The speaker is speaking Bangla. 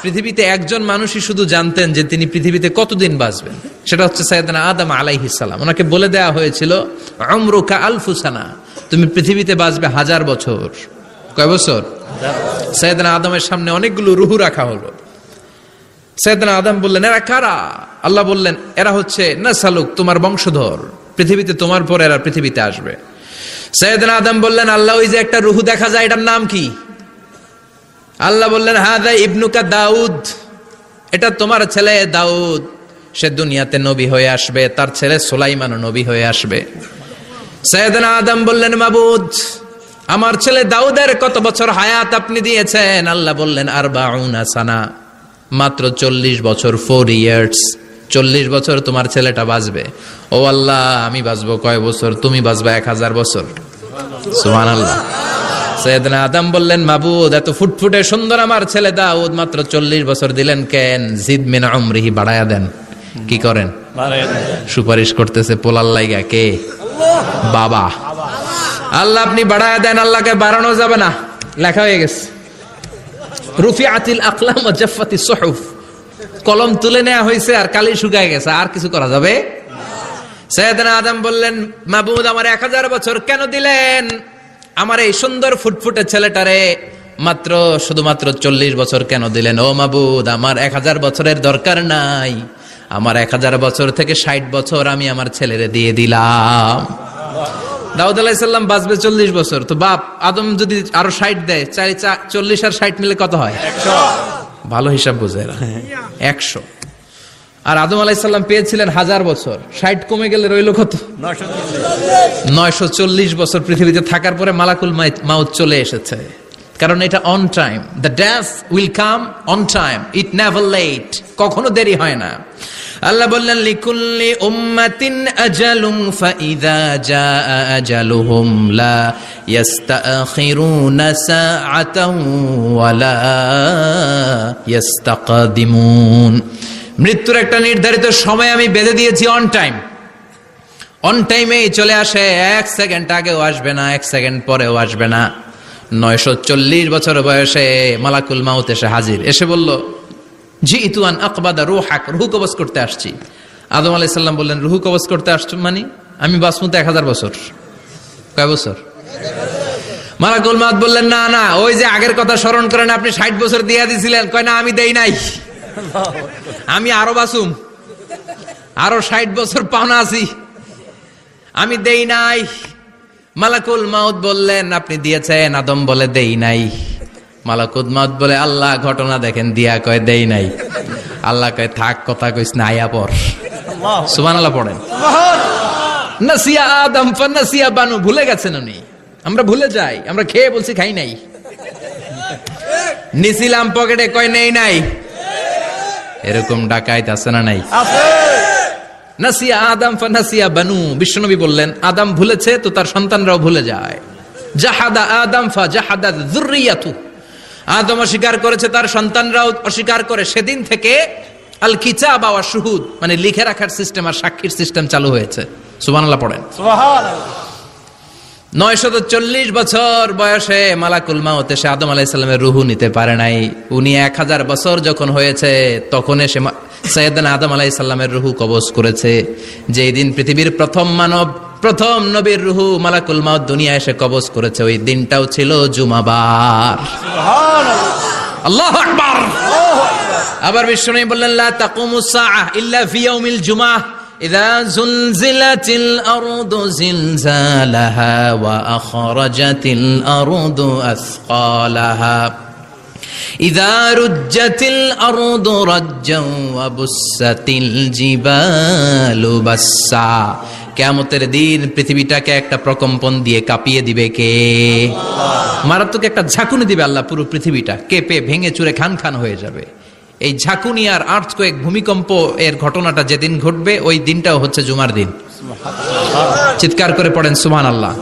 পৃথিবীতে একজন মানুষই শুধু জানতেন যে তিনি পৃথিবীতে কতদিন বাঁচবেন, সেটা হচ্ছে সাইয়েদনা আদম আলাইহিস সালাম। ওনাকে বলে দেওয়া হয়েছিল উমরুকা আলফু সানা, তুমি পৃথিবীতে বাঁচবে 1000 বছর। কয় বছর? সাইয়েদনা আদমের সামনে অনেকগুলো রূহ রাখা হলো। সাইয়েদনা আদম বললেন, এরা কারা? আল্লাহ বললেন, এরা হচ্ছে নাসালুক, তোমার বংশধর, পৃথিবীতে তোমার পর এরা পৃথিবীতে আসবে। সাইয়েদনা আদম বললেন, আল্লাহ ওই যে একটা রূহ দেখা যায়, এটার নাম কি? আল্লাহ বললেন, হাদা ইবনুকা দাউদ, এটা তোমার ছেলে দাউদ, সে দুনিয়াতে নবী হয়ে আসবে, তার ছেলে সুলাইমানও নবী হয়ে আসবে। সাইয়েদনা আদম বললেন, মাবুদ, আমার ছেলে দাউদের কত বছর হায়াত আপনি দিয়েছেন? আল্লাহ বললেন, 40 সানা, মাত্র 40 বছর, 4 ইয়ার্স, 40 বছর তোমার ছেলেটা বাঁচবে। ও আল্লাহ, আমি বাঁচবো কয় বছর? তুমি বাঁচবা 1000 বছর। সুবহানাল্লাহ। সাইয়েদনা আদম বললেন, মাবুদ, এত ফুটফুটে সুন্দর আমার ছেলে দাউদ, মাত্র 40 বছর দিলেন কেন? জিদ মিন উমরিহি, বাড়ায়া দেন। কি করেন? সুপারিশ করতেছে পোলার লাইগা। কে? বাবা। আল্লাহ আপনি বাড়ায়া দেন। আল্লাহকে বাড়ানো যাবে না, লেখা হয়ে গেছে। রুফিআতিল আকলাম ওয়া জাফফাতিস সুহুফ, কলম তুলে নেওয়া হয়েছে আর কালি শুকায় গেছে, আর কিছু করা যাবে? সাইয়েদনা আদম বললেন, মাবুদ, আমার 1000 বছর কেন দিলেন? আমার এই সুন্দর ফুটফুটে ছেলেটারে মাত্র শুধুমাত্র 40 বছর কেন দিলেন? ও মাবুদ, আমার 1000 বছরের দরকার নাই, আমার 1000 বছর থেকে 60 বছর আমি আমার ছেলেরে দিয়ে দিলাম। দাউদ আলাইহিস সালাম বাঁচবে 40 বছর, তো বাপ আদম যদি আরো 60 দেয়, 40 আর 60 মিলে কত হয়? 100। ভালো হিসাব বোঝে এরা, 100। আর আদম আলাইহিস সালাম পেয়েছিলেন 1000 বছর, 60 কমে গেলে রইল কত? 940 বছর পৃথিবীতে থাকার পরে মালাকুল মাউত চলে এসেছে। কারণ এটা on time, the death will come on time, it never late, কখনো দেরি হয় না। আল্লাহ বললেন, লিকুল্লি উম্মাতিন আজালুন ফাইযা জাআ আজালুহুম লা ইস্তাখিরুনা সাআতান ওয়া লা ইস্তাকদিমুন। মৃত্যুর একটা নির্ধারিত সময় আমি বেঁধে দিয়েছি, অন টাইম, অন টাইমেই চলে আসে, 1 সেকেন্ড আগেও আসবে না, 1 সেকেন্ড পরেও আসবে না। 940 বছর বয়সে মালাকুল মাউত এসে হাজির, এসে বলল, জিইতু আন আকবাদা রূহাক, রূহ কবজ করতে আসছি। আদম আলাইহিস সালাম বললেন, রূহ কবজ করতে আসছো মানে? আমি বাঁচবো তো 1000 বছর। কয় বছর? মালাকুল মাউত বললেন, না না, ওই যে আগের কথা স্মরণ করেন, আপনি 60 বছর দিয়ে দিয়েছিলেন। কয় না, আমি দেই নাই, আমি আরো বাঁচুম, আরো 60 বছর পাওনা আছি, আমি দেই নাই। মালাকুল মাউত বললেন, আপনি দিয়েছেন। আদম বলে, দেই নাই। মালাকুল মাউত বলে, আল্লাহ ঘটনা দেখেন, দিয়া কয় দেই নাই। আল্লাহ কয়, থাক, কথা কইস না, আয়া পড়। সুবহানাল্লাহ পড়েন। নাসিয়া আদম ফানাসিয়া বানু, ভুলে গেছেন উনি। আমরা ভুলে যাই, আমরা খেয়ে বলছি খাই নাই, নিছিলাম পকেটে, কয় নেই নাই। এরকম ডাকাইত আছে না নাই? নাসিয়া আদম ফানাসিয়া বানু, বিশ্বনবী বললেন, আদম ভুলেছে তো তার সন্তানরাও ভুলে যায়। জাহাদা আদম ফাজাহাদা যুররিয়াতু, আদম অস্বীকার করেছে, তার সন্তানরাও অস্বীকার করে। সেদিন থেকে আল কিতাব ওয়া শুহুদ, মানে লিখে রাখার সিস্টেম আর সাক্ষীর সিস্টেম চালু হয়েছে। সুবহানাল্লাহ পড়েন। সুবহানাল্লাহ। 940 বছর বয়সে মালাকুল মাউত এসে আদম আলাইহিস সালামের রূহ নিতে পারে নাই। উনি 1000 বছর যখন হয়েছে তখন এসে সাইয়েদনা আদম আলাইহিস সালামের রূহ কবজ করেছে। যেই দিন পৃথিবীর প্রথম মানব, প্রথম নবীর রূহ মালাকুল মাউত দুনিয়া এসে কবজ করেছে, ওই দিনটাও ছিল জুমাবার। সুবহানাল্লাহ, আল্লাহু আকবার। আবার বিশ্বনবী বললেন, লা তাকুমুস সাআহ ইল্লা ফি ইয়াউমিল জুমআহ ইযা যুলজিলাতিল আরদু জিলজালাহা ওয়া আখরাজাতিল আরদু আসকালাহা ইযা রুজ্জাতিল আরদু রাজ্জান ওয়া বুসাতিল জিবালু বাসসা। কিয়ামতের দিন পৃথিবীটাকে একটা প্রকম্পন দিয়ে কাঁপিয়ে দিবে কে? আল্লাহ। মারাত্মক একটা ঝাঁকুনি দিবে আল্লাহ, পুরো পৃথিবীটা কেঁপে ভেঙে চুরে খান খান হয়ে যাবে। এই ঝাঁকুনি আর আর্থকোয়েক, ভূমিকম্প এর ঘটনাটা যেদিন ঘটবে ওই দিনটাও হচ্ছে জুমার দিন। চিৎকার করে পড়েন সুবহানাল্লাহ।